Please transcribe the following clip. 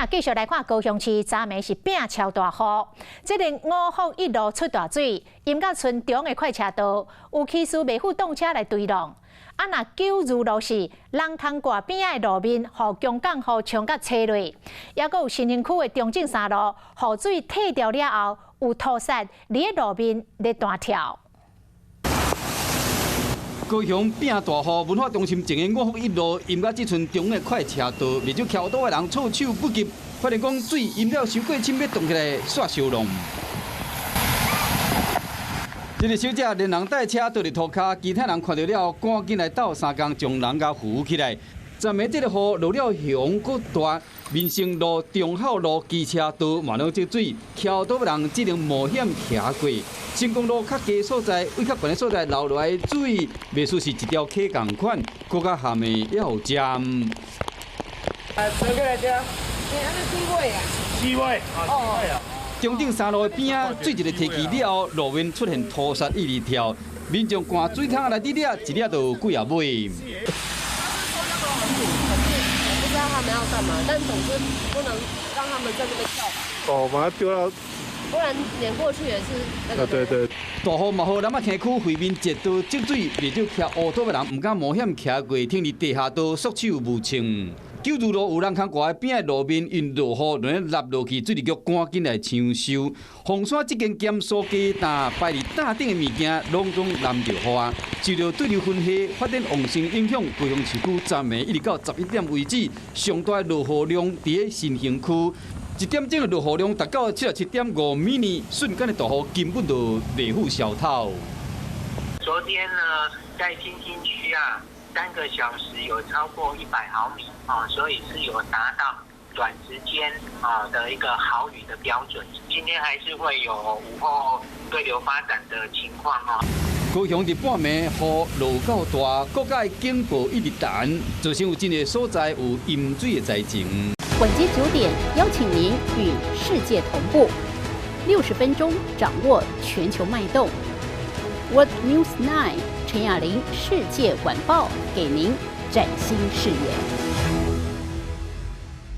啊，继续来看高雄市昨暝是变超大雨，这个五福一路出大水，淹到村中的快车道，有骑士未负动车来追浪。啊，那九如路是人空挂边的路面，互强港雨冲甲车落，也阁有新营区的中正三路，雨水退掉了后，有土石伫咧路面咧弹跳。 高雄变大雨，文化中心前的五福一路淹到这村中的快车道，未少桥道的人措手不及，发现讲水淹了收过深，要动起来煞烧弄。这个小姐连人带车倒伫涂骹，其他人看到了，赶紧来斗三工将人家扶起来。昨暝这个雨落了熊阁大，民生路、忠孝路机车道满了积水，桥道的人只能冒险行过。 成功路较低所在、位较悬的所在流落来的水，袂输是一条溪共款，搁较下面也有站。车过来遮。安尼几尾啊4尾，哦。中正三路的边仔，水一个提起了后，路面出现土石一直跳，民众赶水桶来滴了，一粒就有几啊尾。不知道他们要干嘛，但总之不能让他们在这边跳吧。哦，把它丢到。 不然碾过去也是那个。对对。大雨嘛，好，咱啊坑区回面截道积水，未少骑乌道的人唔敢冒险骑过，挺伫地下道束手无策。九如路有人空挂边的路面，因落雨乱咧落落去，水利局赶紧来抢修。红山这间减速机担摆伫大顶的物件，拢总淋着雨，受到对流分析发展旺盛影响，高雄市区昨暝一直到11点为止，上大落雨量伫咧新兴区。 1点钟的落雨量达到77.5 mm， 瞬间的大雨根本就袂付消透。昨天呢，在新兴区啊，3个小时有超过100毫米啊，所以是有达到短时间啊的一个豪雨的标准。今天还是会有午后对流发展的情况哦。高雄伫半暝雨落够大，各界警报一直弹，造成有真个所在有淹水的灾情。 晚间9点，邀请您与世界同步，60分钟掌握全球脉动。What News 9，陈雅玲世界晚报给您崭新视野。